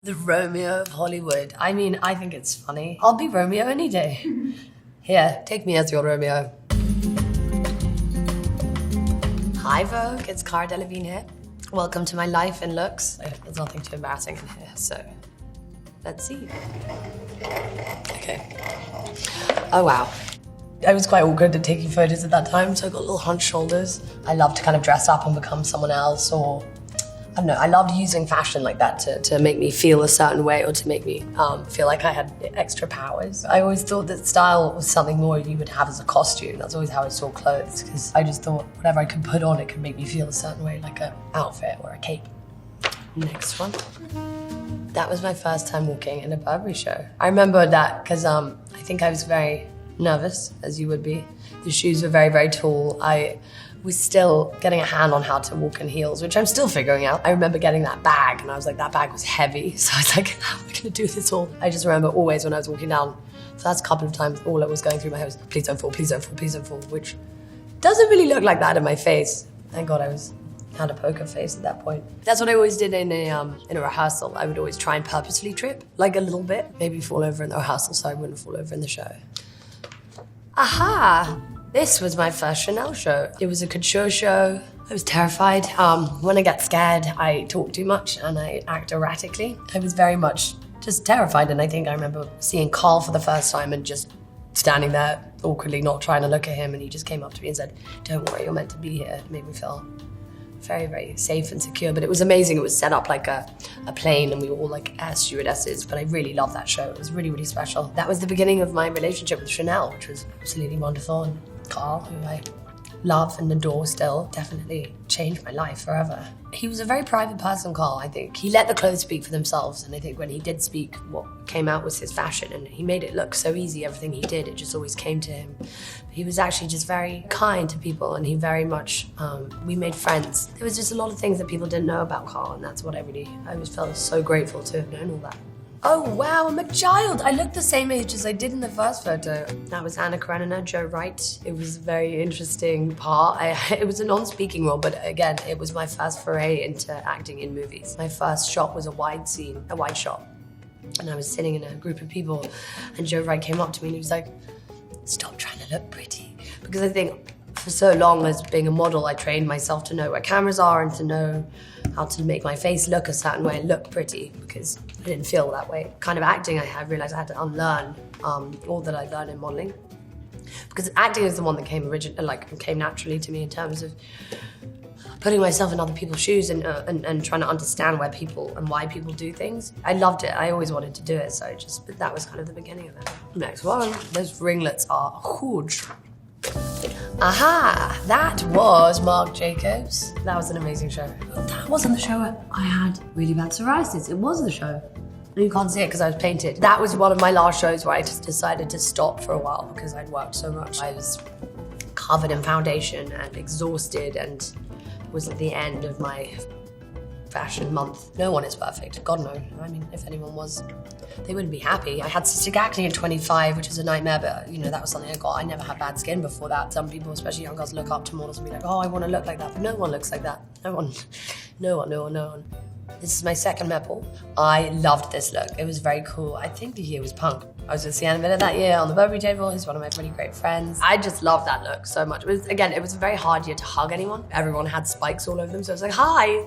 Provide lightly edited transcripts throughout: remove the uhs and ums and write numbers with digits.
The Romeo of Hollywood. I mean, I think it's funny. I'll be Romeo any day. Here, take me as your Romeo. Hi Vogue, it's Cara Delevingne here. Welcome to my life and looks. There's nothing too embarrassing in here, so let's see. Okay. Oh wow. I was quite awkward at taking photos at that time, so I got little hunched shoulders. I love to kind of dress up and become someone else, or I don't know, I loved using fashion like that to make me feel a certain way or to make me feel like I had extra powers. I always thought that style was something more you would have as a costume. That's always how I saw clothes, because I just thought whatever I could put on, it could make me feel a certain way, like an outfit or a cape. Next one. That was my first time walking in a Burberry show. I remember that because I think I was very nervous, as you would be. The shoes were very, very tall. I was still getting a hand on how to walk in heels, which I'm still figuring out. I remember getting that bag and I was like, that bag was heavy. So I was like, how am I gonna do this all? I just remember always when I was walking down, so that's a couple of times, all that was going through my head was, please don't fall, please don't fall, please don't fall, which doesn't really look like that in my face. Thank God I had a poker face at that point. That's what I always did in a rehearsal. I would always try and purposely trip, like a little bit, maybe fall over in the rehearsal so I wouldn't fall over in the show. Aha! This was my first Chanel show. It was a couture show. I was terrified. When I get scared, I talk too much and I act erratically. I was very much just terrified, and I think I remember seeing Carl for the first time and just standing there awkwardly, not trying to look at him, and he just came up to me and said, don't worry, you're meant to be here. It made me feel very, very safe and secure, but it was amazing. It was set up like a plane and we were all like air stewardesses, but I really loved that show. It was really, really special. That was the beginning of my relationship with Chanel, which was absolutely wonderful. And Carl, who I love and adore still, definitely changed my life forever. He was a very private person, Carl, I think. He let the clothes speak for themselves, and I think when he did speak, what came out was his fashion, and he made it look so easy. Everything he did, it just always came to him. He was actually just very kind to people, and he very much, we made friends. There was just a lot of things that people didn't know about Carl, and that's what I always felt so grateful to have known all that. Oh wow, I'm a child. I look the same age as I did in the first photo. That was Anna Karenina, Joe Wright. It was a very interesting part. It was a non-speaking role, but again, it was my first foray into acting in movies. My first shot was a wide shot. And I was sitting in a group of people, and Joe Wright came up to me and he was like, stop trying to look pretty. Because I think for so long as being a model, I trained myself to know where cameras are and to know how to make my face look a certain way and look pretty, because I didn't feel that way. Kind of acting, I realized I had to unlearn all that I learned in modeling, because acting is the one that came naturally to me in terms of putting myself in other people's shoes and trying to understand where people and why people do things. I loved it. I always wanted to do it, but that was kind of the beginning of it. Next one, those ringlets are huge. Aha, that was Marc Jacobs. That was an amazing show. That wasn't the show I had really bad psoriasis. It was the show. You can't see it because I was painted. That was one of my last shows where I just decided to stop for a while because I'd worked so much. I was covered in foundation and exhausted and was at the end of my fashion month. No one is perfect, God no. I mean, if anyone was, they wouldn't be happy. I had cystic acne at 25, which is a nightmare, but that was something I got. I never had bad skin before that. Some people, especially young girls, look up to models and be like, oh, I want to look like that, but no one looks like that. No one. This is my second Met Ball. I loved this look. It was very cool. I think the year was punk. I was with Sienna Miller that year on the Burberry table. He's one of my really great friends. I just loved that look so much. It was a very hard year to hug anyone. Everyone had spikes all over them, so I was like, hi.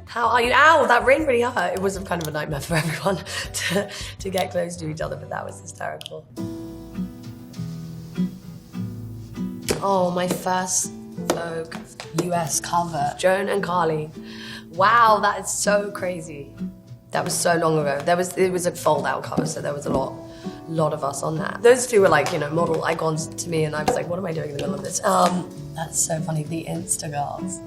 How are you? Ow, that rain really hurt. It was kind of a nightmare for everyone to get close to each other, but that was hysterical. Oh, my first Vogue US cover, Joan and Carly. Wow, that is so crazy. That was so long ago. It was a fold-out cover, so there was a lot of us on that. Those two were like, model icons to me, and I was like, what am I doing in the middle of this? That's so funny, the Insta girls.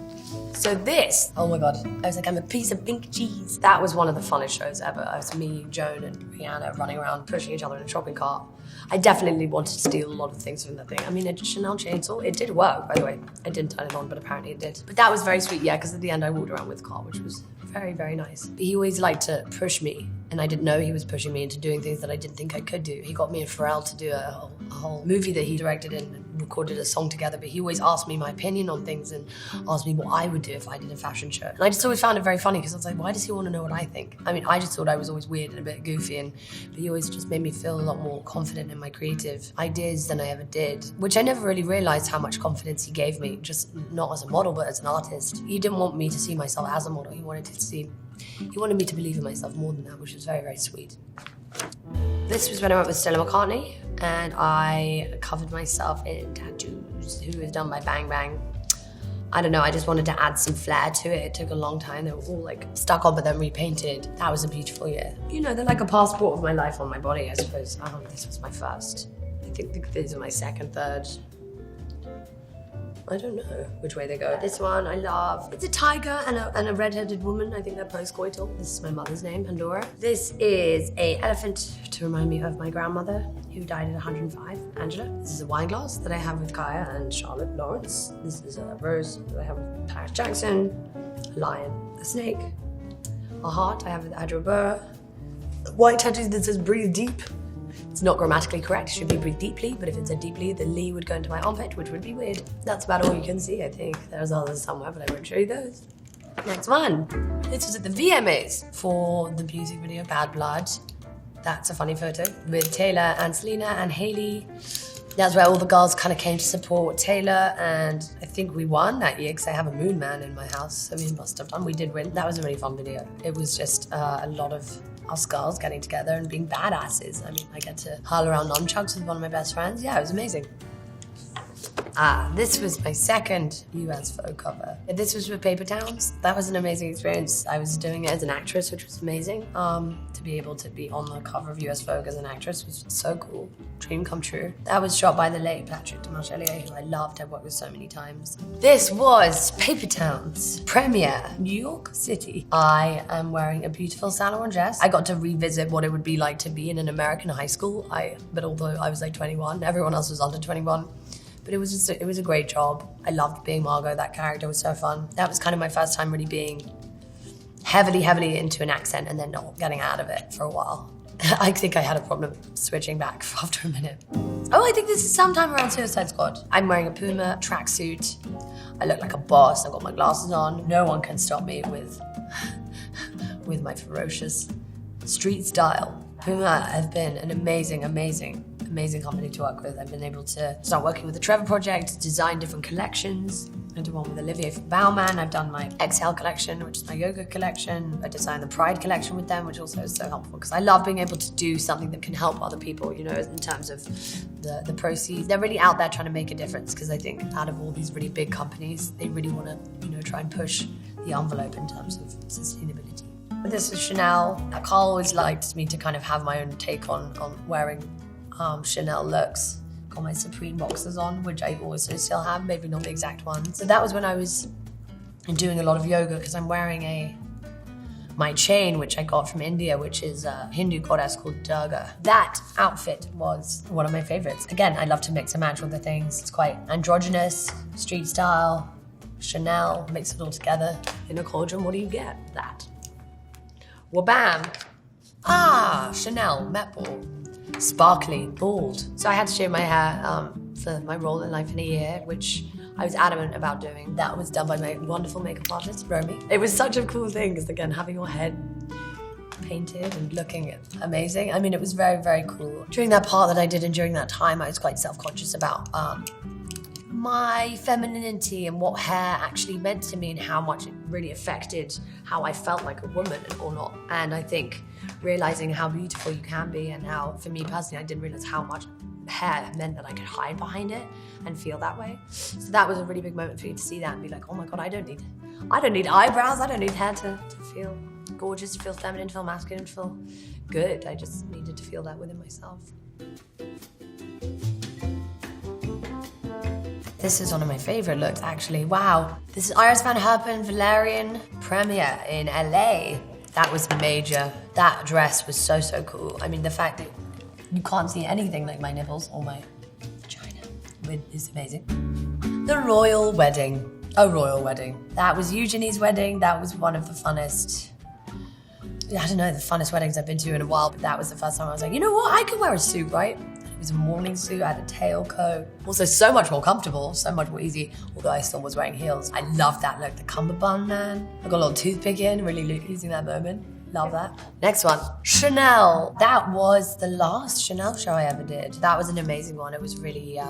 So this, oh my God, I was like, I'm a piece of pink cheese. That was one of the funnest shows ever. It was me, Joan, and Rihanna running around, pushing each other in a shopping cart. I definitely wanted to steal a lot of things from that thing. I mean, a Chanel chainsaw, it did work, by the way. I didn't turn it on, but apparently it did. But that was very sweet, yeah, because at the end I walked around with Carl, which was very, very nice. But he always liked to push me and I didn't know he was pushing me into doing things that I didn't think I could do. He got me and Pharrell to do a whole movie that he directed and recorded a song together, but he always asked me my opinion on things and asked me what I would do if I did a fashion show. And I just always found it very funny because I was like, why does he want to know what I think? I mean, I just thought I was always weird and a bit goofy, but he always just made me feel a lot more confident in my creative ideas than I ever did, which I never really realized how much confidence he gave me, just not as a model, but as an artist. He didn't want me to see myself as a model. He wanted me to believe in myself more than that, which was very, very sweet. This was when I went with Stella McCartney, and I covered myself in tattoos, who was done by Bang Bang. I don't know, I just wanted to add some flair to it. It took a long time. They were all like stuck on but then repainted. That was a beautiful year. You know, they're like a passport of my life on my body, I suppose. This was my first. I think these are my second, third. I don't know which way they go. This one I love. It's a tiger and a red-headed woman. I think they're post-coital. This is my mother's name, Pandora. This is an elephant to remind me of my grandmother, who died at 105, Angela. This is a wine glass that I have with Kaya and Charlotte Lawrence. This is a rose that I have with Paris Jackson, a lion, a snake, a heart I have with Adra Burr, a white tattoo that says breathe deep. It's not grammatically correct, it should be breathe deeply, but if it said deeply, the Lee would go into my armpit, which would be weird. That's about all you can see, I think. There's others somewhere, but I won't show you those. Next one. This was at the VMAs for the music video Bad Blood. That's a funny photo with Taylor and Selena and Hailey. That's where all the girls kind of came to support Taylor, and I think we won that year because I have a moon man in my house, so we must have done. We did win. That was a really fun video. It was just a lot of us girls getting together and being badasses. I mean, I get to hurl around nunchucks with one of my best friends. Yeah, it was amazing. This was my second US Vogue cover. This was with Paper Towns. That was an amazing experience. I was doing it as an actress, which was amazing. To be able to be on the cover of US Vogue as an actress was so cool. Dream come true. That was shot by the late Patrick Demarchelier, who I loved. I've worked with so many times. This was Paper Towns premiere, New York City. I am wearing a beautiful Saint Laurent dress. I got to revisit what it would be like to be in an American high school. But although I was like 21, everyone else was under 21. But it was a great job. I loved being Margot. That character was so fun. That was kind of my first time really being heavily into an accent and then not getting out of it for a while. I think I had a problem switching back after a minute. Oh, I think this is sometime around Suicide Squad. I'm wearing a Puma tracksuit. I look like a boss. I've got my glasses on. No one can stop me with my ferocious street style. Puma have been an amazing company to work with. I've been able to start working with the Trevor Project, design different collections. I did one with Olivier from Bauman. I've done my Exhale collection, which is my yoga collection. I designed the Pride collection with them, which also is so helpful because I love being able to do something that can help other people, you know, in terms of the proceeds. They're really out there trying to make a difference because I think out of all these really big companies, they really want to, you know, try and push the envelope in terms of sustainability. This is Chanel. Carl always liked me to kind of have my own take on wearing Chanel looks. Got my Supreme boxers on, which I also still have, maybe not the exact ones. So that was when I was doing a lot of yoga because I'm wearing my chain, which I got from India, which is a Hindu goddess called Durga. That outfit was one of my favorites. Again, I love to mix and match all the things. It's quite androgynous, street style, Chanel, mix it all together in a cauldron. What do you get? That. Wabam! Chanel, Met Ball. Sparkly, bald. So I had to shave my hair for my role in Life in a Year, which I was adamant about doing. That was done by my wonderful makeup artist, Romy. It was such a cool thing, because again, having your head painted and looking amazing. I mean, it was very, very cool. During that part that I did and during that time, I was quite self-conscious about my femininity and what hair actually meant to me and how much it really affected how I felt like a woman or not. And I think realizing how beautiful you can be and how, for me personally, I didn't realize how much hair meant that I could hide behind it and feel that way. So that was a really big moment for me to see that and be like, oh my God, I don't need eyebrows, I don't need hair to feel gorgeous, to feel feminine, to feel masculine, to feel good. I just needed to feel that within myself. This is one of my favorite looks, actually. Wow. This is Iris Van Herpen Valerian premiere in LA. That was major. That dress was so, so cool. I mean, the fact that you can't see anything like my nipples or my vagina is amazing. The royal wedding. A royal wedding. That was Eugenie's wedding. That was one of the funnest I don't know, the funnest weddings I've been to in a while, but that was the first time I was like, you know what, I could wear a suit, right? It was a morning suit, I had a tailcoat. Also so much more comfortable, so much more easy, although I still was wearing heels. I love that look, the cummerbund, man. I got a little toothpick in, really using that moment. Love that. Next one, Chanel. That was the last Chanel show I ever did. That was an amazing one. It was really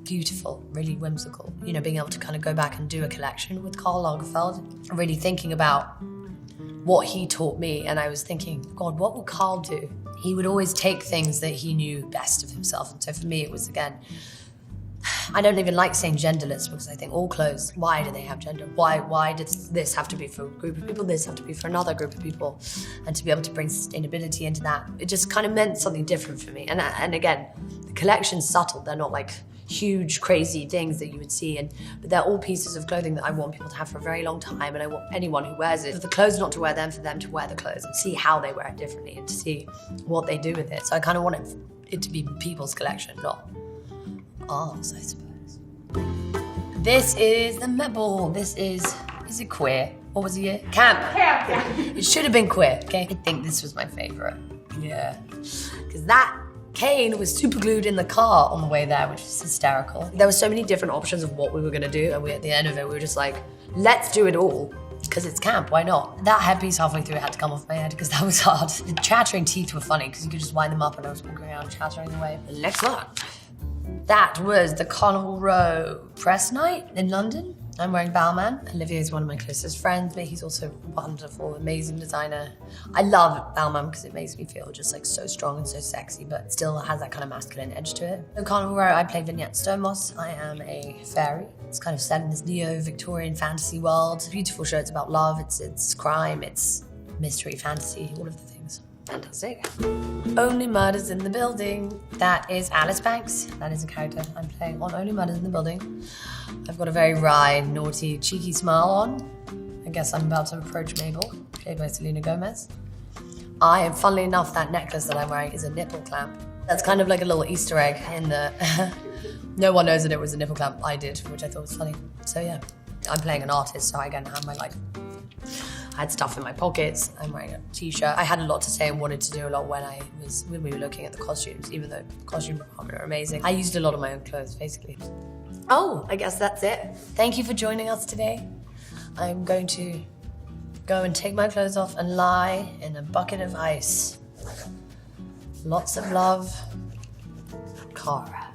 beautiful, really whimsical. You know, being able to kind of go back and do a collection with Karl Lagerfeld, really thinking about what he taught me. And I was thinking, God, what would Karl do? He would always take things that he knew best of himself. And so for me, it was, again, I don't even like saying genderless because I think all clothes, why do they have gender? Why does this have to be for a group of people, this have to be for another group of people? And to be able to bring sustainability into that, it just kind of meant something different for me. And again, the collection's subtle. They're not like huge, crazy things that you would see, but they're all pieces of clothing that I want people to have for a very long time, and I want anyone who wears it, for the clothes not to wear them, for them to wear the clothes and see how they wear it differently and to see what they do with it. So I kind of want it to be people's collection, not ours, I suppose. This is the Met Ball. This is it queer? What was the year? Camp. It should have been queer, okay? I think this was my favorite. Yeah. Because that Kane was super glued in the car on the way there, which was hysterical. There were so many different options of what we were gonna do, and at the end of it, we were just like, let's do it all, because it's camp, why not? That headpiece halfway through had to come off my head, because that was hard. The chattering teeth were funny, because you could just wind them up and I was walking around chattering away. The next one. That was the Carnival Row press night in London. I'm wearing Balmain. Olivier is one of my closest friends, but he's also a wonderful, amazing designer. I love Balmain because it makes me feel just like so strong and so sexy, but still has that kind of masculine edge to it. So Carnival Row, I play Vignette Stomos. I am a fairy. It's kind of set in this neo-Victorian fantasy world. It's a beautiful show. It's about love. It's crime. It's mystery, fantasy, all of the things. Fantastic. Only Murders in the Building. That is Alice Banks. That is a character I'm playing on Only Murders in the Building. I've got a very wry, naughty, cheeky smile on. I guess I'm about to approach Mabel, played by Selena Gomez. Funnily enough, that necklace that I'm wearing is a nipple clamp. That's kind of like a little Easter egg in the... No one knows that it was a nipple clamp. I did, which I thought was funny. So yeah, I'm playing an artist, so I again have my I had stuff in my pockets. I'm wearing a t-shirt. I had a lot to say and wanted to do a lot when we were looking at the costumes, even though the costume department are amazing. I used a lot of my own clothes, basically. Oh, I guess that's it. Thank you for joining us today. I'm going to go and take my clothes off and lie in a bucket of ice. Lots of love, Cara.